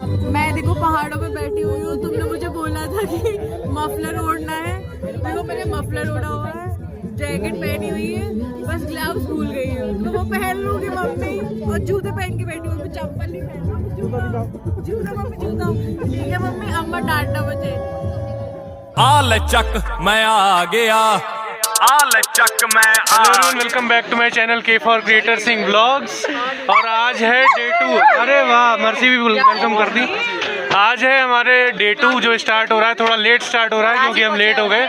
मैं देखो पहाड़ों पे बैठी हुई हूँ, तुमने मुझे बोला था कि मफलर ओढ़ना है, देखो मैंने मफलर ओढ़ा हुआ है, जैकेट पहनी हुई है, बस ग्लव्स भूल गई हूँ तो वो पहन लूंगी मम्मी, और जूते पहन के बैठी हुई, चप्पल नहीं पहन रहा, जूता मम्मी जूता, ठीक है मम्मी, अम्मा डांटना मुझे। आ ले चक मैं आ गया, चक मैं hello, welcome back to my channel K for creator Singh vlogs. और आज है डे 2। अरे वाह, मर्सी भी वेलकम कर दी। आज है हमारे डे 2 जो स्टार्ट हो रहा है, थोड़ा लेट स्टार्ट हो रहा है क्योंकि हम लेट हो गए।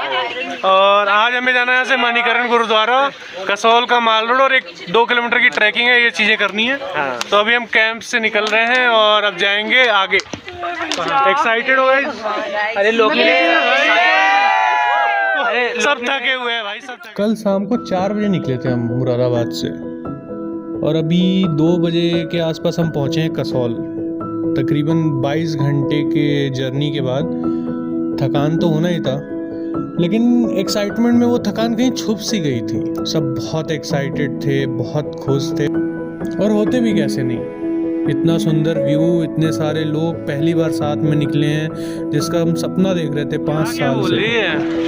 और आज हमें जाना है यहाँ से मणिकरण गुरुद्वारा, कसौल का माल रोड, और 1-2 किलोमीटर की ट्रैकिंग है, ये चीज़ें करनी है। तो अभी हम कैंप से निकल रहे हैं और अब जाएंगे आगे। एक्साइटेड हो गए? अरे लोग सब थके हुए हैं भाई, सब थके। कल शाम को 4 बजे निकले थे हम मुरादाबाद से, और अभी 2 बजे के आसपास हम पहुँचे हैं कसौल। तकरीबन 22 घंटे के जर्नी के बाद थकान तो होना ही था, लेकिन एक्साइटमेंट में वो थकान कहीं छुप सी गई थी। सब बहुत एक्साइटेड थे, बहुत खुश थे, और होते भी कैसे नहीं। इतना सुंदर व्यू, इतने सारे लोग पहली बार साथ में निकले हैं, जिसका हम सपना देख रहे थे 5 साल से।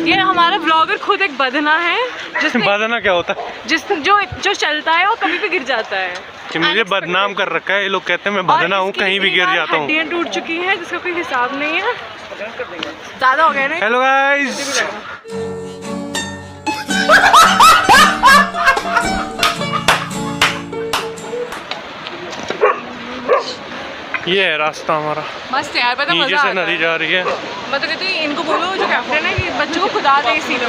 ये हमारा व्लॉगर खुद एक बदना है। बदना क्या होता है? जो चलता है वो कभी भी गिर जाता है। कि मुझे बदनाम कर रखा है, ये लोग कहते हैं मैं बदना हूँ, कहीं भी गिर जाता हूँ। हड्डियाँ टूट चुकी हैं जिसका कोई हिसाब नहीं है, ज्यादा हो गया ना। हेलो गाइस, ये है रास्ता हमारा। मस्त यार, पता नीचे मजा से आता नदी है। जा रही है। मैं तो कहती हूँ इनको बोलो जो कैप्टन है कि बच्चों को खुदा दे इसी में।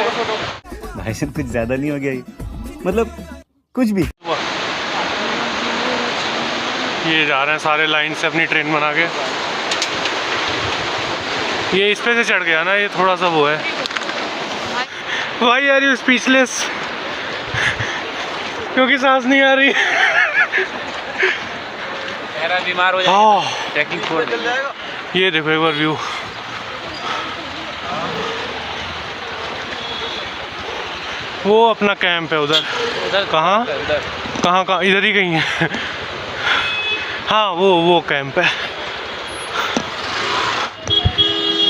भाई साहब कुछ ज्यादा नहीं हो गया ये? मतलब कुछ भी। ये जा रहे हैं सारे लाइन से अपनी ट्रेन बना के। ये इस पे से चढ़ गया ना, ये थोड़ा सा वो है। Why are you speechless? क्योंकि सांस नहीं आ रही। बीमार हो जाएगा, ट्रैकिंग छोड़ दे। ये देखो एक बार व्यू। वो अपना कैंप है उधर। कहाँ कहाँ इधर ही कहीं है। हाँ वो कैंप है।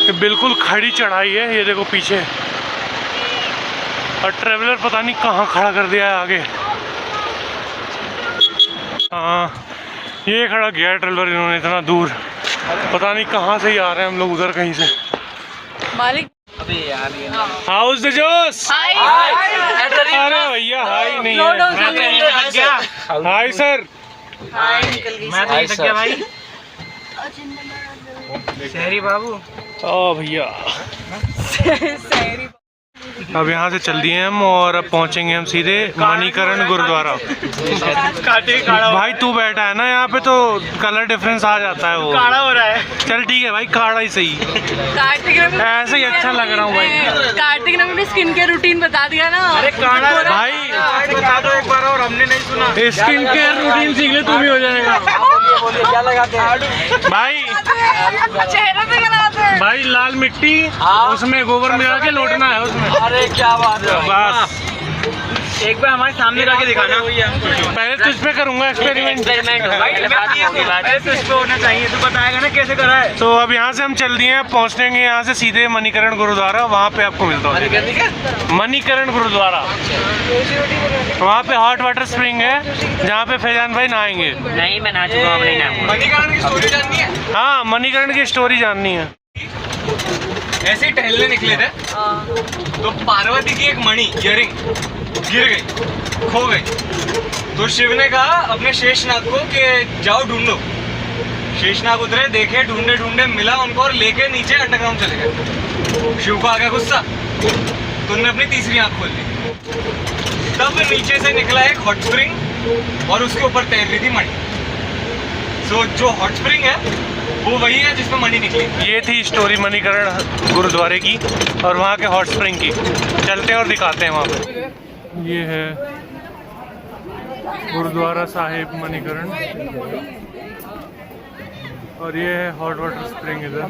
ये बिल्कुल खड़ी चढ़ाई है, ये देखो पीछे। और ट्रेवलर पता नहीं कहाँ खड़ा कर दिया है आगे। हाँ, ये खड़ा गया है ट्रेवलर, इन्होंने इतना दूर, पता नहीं कहाँ से ही आ रहे हैं हम लोग उधर कहीं से। मालिक अबे यार ये हाउस द जोश। अरे भैया हाई नहीं है। Hi sir. मैं तो थक गया भाई। शहरी बाबू। ओ भैया, अब यहाँ से चल दिए हम, और अब पहुँचेंगे हम सीधे मणिकरण गुरुद्वारा। भाई तू बैठा है ना यहाँ पे, तो कलर डिफरेंस आ जाता है, वो काढ़ा हो रहा है। चल ठीक है भाई, काढ़ा ही सही। ऐसे ही अच्छा लग रहा हूँ भाई। कार्तिक ने अपनी स्किन केयर रूटीन बता दिया ना। अरे काढ़ा भाई बता दो एक बार, और हमने नहीं सुना। स्किन केयर रूटीन सीख ले, तू भी हो जाएगा। क्या लगाते हैं भाई चेहरे पे लगाते हैं भाई, लाल मिट्टी, उसमें गोबर मिला के लौटना है उसमें। अरे क्या बात है बस एक बार हमारे सामने रख के दिखाना। पहले तुझ पे करूंगा एक्सपेरिमेंट। होना चाहिए, तू बताएगा ना कैसे करा है। तो अब यहाँ से हम चल दिए हैं, पहुँचेंगे यहाँ से सीधे मणिकरण गुरुद्वारा। वहाँ पे आपको मिलता हूँ। मणिकरण गुरुद्वारा, वहाँ पे हॉट वाटर स्प्रिंग है जहाँ पे फैजान भाई नहाएंगे। नहीं मैं नहा चुका हूँ, नहीं नहा। मणिकरण की स्टोरी जाननी है? हाँ, मणिकरण की स्टोरी जाननी है। ऐसे ही टहलने निकले थे तो पार्वती की एक मणि इयरिंग गिर गई, खो गई। तो शिव ने कहा अपने शेषनाग को कि जाओ ढूंढो। शेषनाग उतरे, देखे, ढूंढे ढूंढे मिला उनको, और लेके नीचे अंडरग्राउंड चले गए। शिव को आ गया गुस्सा, तो उन्होंने अपनी तीसरी आंख खोल ली। तब नीचे से निकला एक हॉट स्प्रिंग, और उसके ऊपर तैर रही थी मणि। सो जो हॉट स्प्रिंग है वो वही है जिसमें मणि निकली। ये थी स्टोरी मणिकरण गुरुद्वारे की और वहाँ के हॉट स्प्रिंग की। चलते हैं और दिखाते हैं वहाँ पे। ये है गुरुद्वारा साहिब मणिकरण, और ये है हॉट वाटर स्प्रिंग इधर।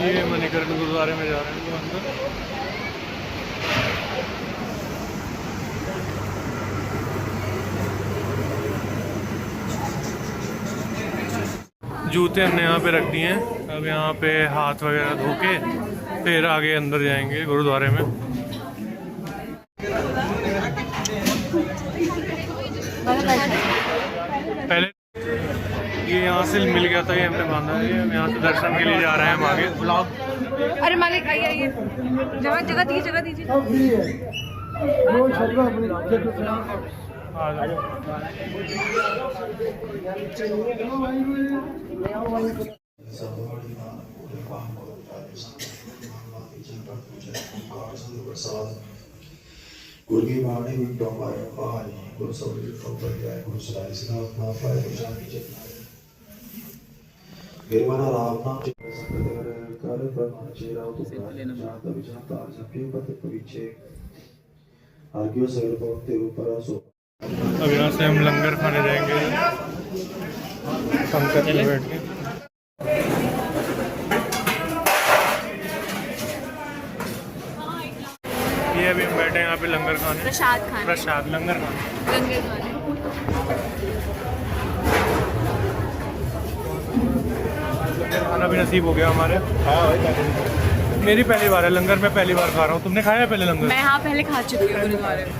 ये मणिकरण गुरुद्वारे में जा रहे हैं अंदर। जूते हमने यहाँ पे रख दिए हैं। अब यहाँ पे हाथ वगैरह धो के फिर आगे अंदर जाएंगे गुरुद्वारे में। पहले ये यहाँ से मिल गया था, ये हमने बांधा है। हम यहाँ से दर्शन के लिए जा रहे हैं हम आगे। ब्लॉग अरे मालिक आइए जगह दीजिए गुरु की बाणी विक्रम पाए पानी गुरु सभी खबर जाए गुरु सदाई सिद्धार्थ ना पाए गुरु शांति चेतना गिरवाना राम नाम संगतर कर प्रमाण चेरा तो जात विजाता सभी पति पविचे आर्ग्यो सगर पवते ऊपर सो। अब यहाँ से हम लंगर खाने जाएंगे पंकज में बैठ के। ये अभी हम बैठे हैं यहाँ पे लंगर खाने, प्रसाद लंगर खाने। खाना भी नसीब हो गया हमारे। मेरी पहली बार है लंगर, मैं पहली बार खा रहा हूँ। तुमने खाया है पहले लंगर? मैं हाँ पहले खा चुकी हूँ गुरुद्वारे में।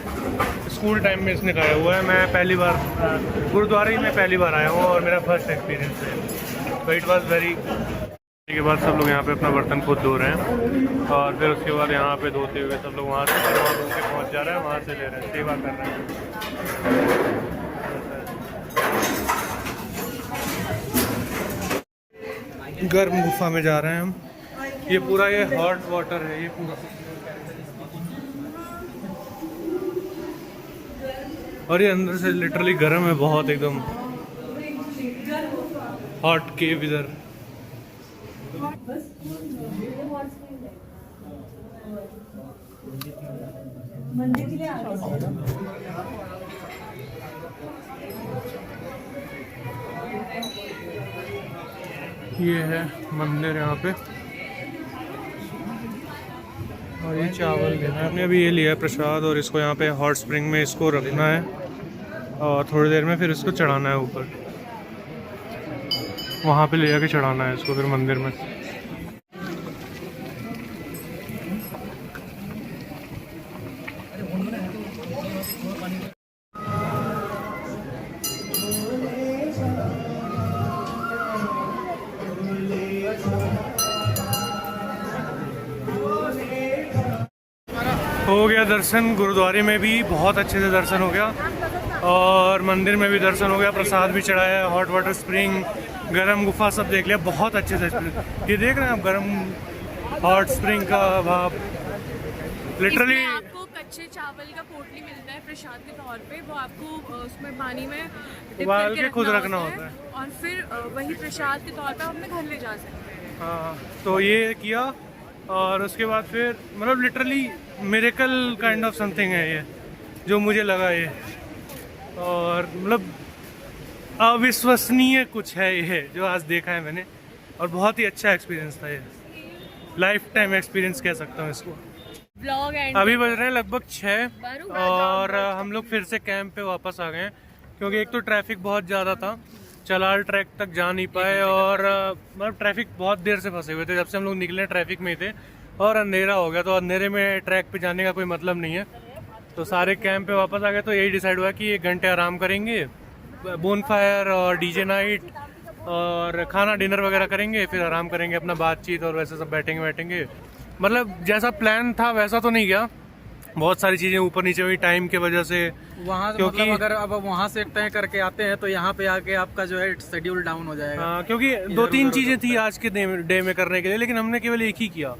स्कूल टाइम में इसने खाया हुआ है। मैं पहली बार गुरुद्वारे में पहली बार आया हूँ और मेरा फर्स्ट एक्सपीरियंस है। तो इट वॉज वेरी। के बाद सब लोग यहाँ पे अपना बर्तन खुद धो रहे हैं और फिर उसके बाद यहाँ पे धोते हुए सब लोग वहाँ से पहुँच जा रहे हैं, वहाँ से ले रहे हैं, सेवा कर रहे हैं। गर्म गुफा में जा रहे हैं हम। ये पूरा ये हॉट वाटर है, ये पूरा। और ये अंदर से लिटरली गर्म है बहुत, एकदम हॉट केव इधर। ये है मंदिर यहाँ पे। और ये चावल लेना है हमने, अभी ये लिया है प्रसाद और इसको यहाँ पे हॉट स्प्रिंग में इसको रखना है और थोड़ी देर में फिर इसको चढ़ाना है ऊपर, वहाँ पे ले जाके चढ़ाना है इसको फिर मंदिर में। हो गया दर्शन, गुरुद्वारे में भी बहुत अच्छे से दर्शन हो गया और मंदिर में भी दर्शन हो गया। प्रसाद भी चढ़ाया, हॉट वाटर स्प्रिंग, गरम गुफा सब देख लिया बहुत अच्छे से। ये देख रहे हैं आप गरम हॉट स्प्रिंग का भाप। लिटरली आपको कच्चे चावल का पोटली मिलता है प्रसाद के तौर पे, वो आपको उसमें पानी में डिप उबाल करके के खुद रखना होता है और फिर वही प्रसाद के तौर पे हम अपने घर ले जा सकते हैं। हाँ, तो ये किया और उसके बाद फिर मतलब literally miracle kind of something है ये जो मुझे लगा ये, और मतलब अविश्वसनीय कुछ है ये जो आज देखा है मैंने, और बहुत ही अच्छा एक्सपीरियंस था ये, लाइफ टाइम एक्सपीरियंस कह सकता हूँ इसको। ब्लॉग एंड अभी बज रहे हैं लगभग 6 और हम लोग फिर से कैंप पे वापस आ गए हैं क्योंकि एक तो ट्रैफिक बहुत ज़्यादा था, चलाल ट्रैक तक जा नहीं पाए और मतलब ट्रैफिक बहुत देर से फंसे हुए थे। जब से हम लोग निकले ट्रैफिक में ही थे और अंधेरा हो गया, तो अंधेरे में ट्रैक पे जाने का कोई मतलब नहीं है। तो सारे कैंप पे वापस आ गए, तो यही डिसाइड हुआ कि 1 घंटे आराम करेंगे, बोन फायर और डीजे नाइट और खाना डिनर वगैरह करेंगे, फिर आराम करेंगे, अपना बातचीत और वैसे सब बैठेंगे। मतलब जैसा प्लान था वैसा तो नहीं गया, बहुत सारी चीज़ें ऊपर नीचे हुई टाइम की वजह से। वहाँ क्योंकि मतलब अगर अब वहाँ से तय करके आते हैं तो यहाँ पे आके आपका जो है शेड्यूल डाउन हो जाएगा। क्योंकि 2-3 चीज़ें थी आज के डे में करने के लिए, लेकिन हमने केवल एक ही किया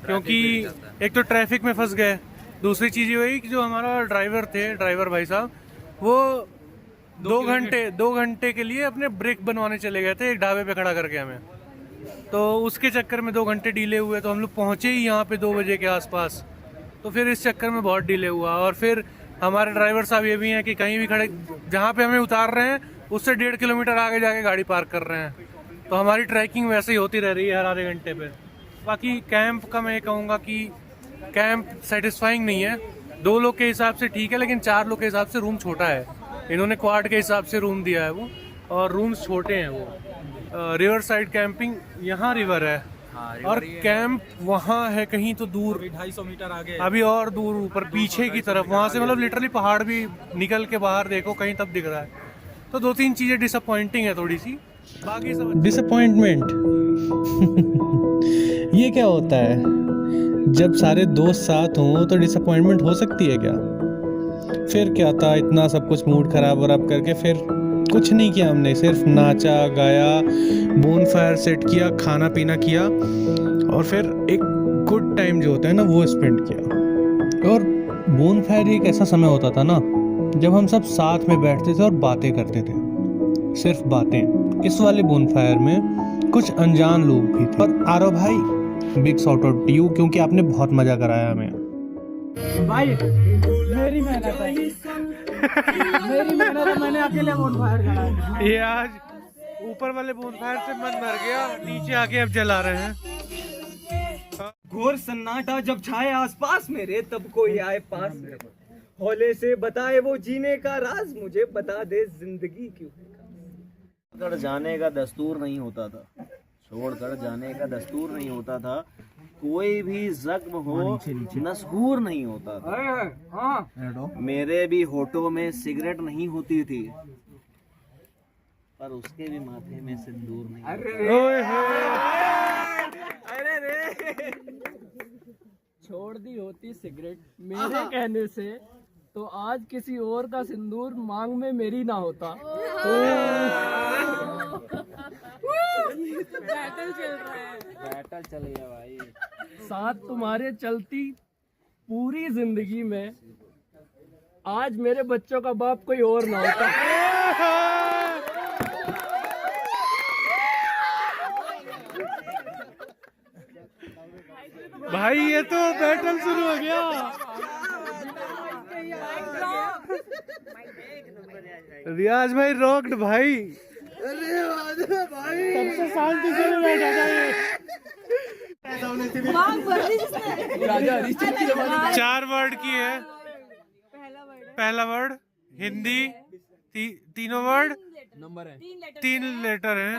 क्योंकि एक तो ट्रैफिक में फंस गए, दूसरी चीज़ ये हुई कि जो हमारा ड्राइवर भाई साहब वो 2 घंटे के लिए अपने ब्रेक बनवाने चले गए थे एक ढाबे पे खड़ा करके हमें, तो उसके चक्कर में 2 घंटे डिले हुए। तो हम लोग पहुँचे ही यहाँ पे 2 बजे के आसपास, तो फिर इस चक्कर में बहुत डिले हुआ। और फिर हमारे ड्राइवर साहब ये भी हैं कि कहीं भी खड़े, जहाँ पे हमें उतार रहे हैं उससे 1.5 किलोमीटर आगे जाके गाड़ी पार्क कर रहे हैं, तो हमारी ट्रैकिंग वैसे ही होती रह रही है हर आधे घंटे पे। बाकी कैंप का मैं ये कहूँगा कि कैंप सेटिस्फाइंग नहीं है। 2 लोग के हिसाब से ठीक है, लेकिन 4 लोग के हिसाब से रूम छोटा है। इन्होंने क्वाड के हिसाब से रूम दिया है वो, और रूम्स छोटे हैं वो, रिवर साइड कैंपिंग, यहाँ रिवर है और कैंप वहाँ है कहीं तो दूर, 250 मीटर आगे। अभी और दूर ऊपर पीछे की तरफ, वहाँ से मतलब लिटरली पहाड़ भी निकल के बाहर देखो कहीं तब दिख रहा है। तो 2-3 चीज़ें डिसअपॉइंटिंग है थोड़ी सी, बाकी सब डिसअपॉइंटमेंट। ये क्या होता है? जब सारे दोस्त साथ हों तो डिसअपॉइंटमेंट हो सकती है क्या? फिर क्या था, इतना सब कुछ मूड खराब वराब करके फिर कुछ नहीं किया हमने, सिर्फ नाचा गाया, बोन फायर सेट किया, खाना पीना किया और फिर एक गुड टाइम जो होता है ना वो स्पेंड किया। और बोन फायर एक ऐसा समय होता था ना जब हम सब साथ में बैठते थे और बातें करते थे, सिर्फ बातें। इस वाले बोन फायर में कुछ अनजान लोग भी थे। और आरव भाई, big shout out to you, क्योंकि आपने बहुत मजा कराया हमें भाई। मेरी मेहनत है, मेरी मेहनत है, मैंने अकेले बोन फायर करा। ये आज ऊपर वाले बोन फायर से मन भर गया, नीचे आके अब जला रहे हैं। घोर सन्नाटा जब छाए आसपास मेरे, तब कोई आए पास मेरे, हौले से बताए वो जीने का राज, मुझे बता दे जिंदगी क्यों। छोड़कर जाने का दस्तूर नहीं होता था, छोड़कर जाने का दस्तूर नहीं होता था, कोई भी जख्म हो नस्गूर नहीं होता था। मेरे भी होठों में सिगरेट नहीं होती थी, पर उसके भी माथे में सिंदूर नहीं। अरे रे, छोड़ दी होती सिगरेट मेरे कहने से, तो आज किसी और का सिंदूर मांग में मेरी ना होता। बैटल चल रहा है, बैटल चल गया भाई। साथ तुम्हारे चलती पूरी जिंदगी में, आज मेरे बच्चों का बाप कोई और ना होता। भाई ये तो बैटल शुरू हो गया। रियाज भाई रॉक्ड भाई। सबसे शांति से बैठा था ये। राजा हरिश्चंद्र की जमाने 4 वर्ड की है। पहला वर्ड हिंदी, तीनों वर्ड नंबर है, 3 लेटर हैं।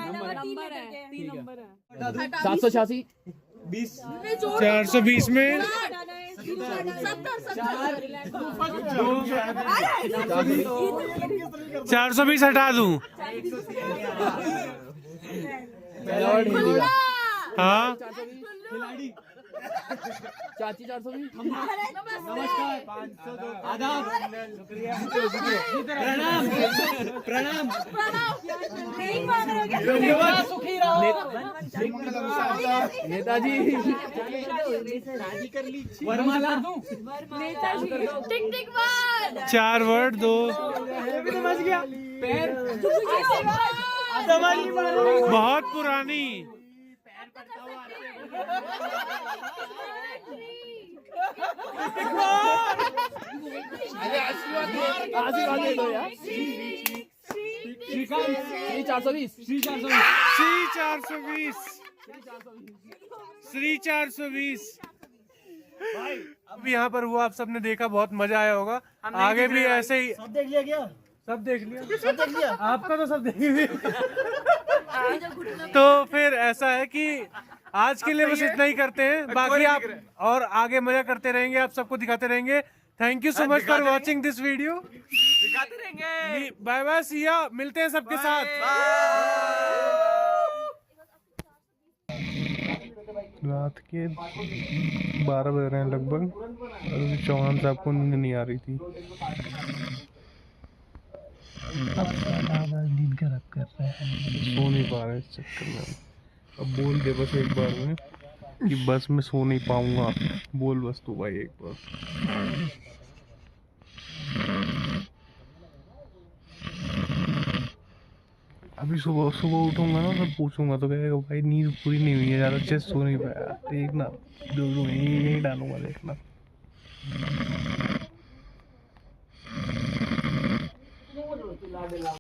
786 420 में 420 हटा दूं? हाँ चाची 420। प्रणाम। नेताजी वरमाला, 4 वर्ड 2 बहुत पुरानी। आशीर्वाद दे दो यार। श्री 420 अब यहाँ पर हुआ, आप सबने देखा, बहुत मजा आया होगा। आगे भी ऐसे ही सब देख लिया क्या? सब देख लिया, सब देख लिया। आपका तो सब देख लिया। तो फिर ऐसा है कि आज के लिए बस इतना ही करते हैं, बाकी आप और आगे मजा करते रहेंगे, आप सबको दिखाते रहेंगे। Thank you so much for watching this video. दिखाते रहेंगे। बाय बाय, सिया, मिलते हैं सबके साथ। रात के 12 बज रहे हैं लगभग, और चौहान साहब को नींद नहीं आ रही थी। नींद खराब कर रहे हैं, सो नहीं पा रहे इस चक्कर में। अब बोल दे बस एक बार में कि बस मैं सो नहीं पाऊंगा, बोल बस तू भाई एक बार। अभी सुबह सुबह उठूंगा ना, तब पूछूंगा तो कहेगा भाई नींद पूरी नहीं हुई है, ज़्यादा अच्छे से सो नहीं पाया। देखना, यही डालूंगा, देखना।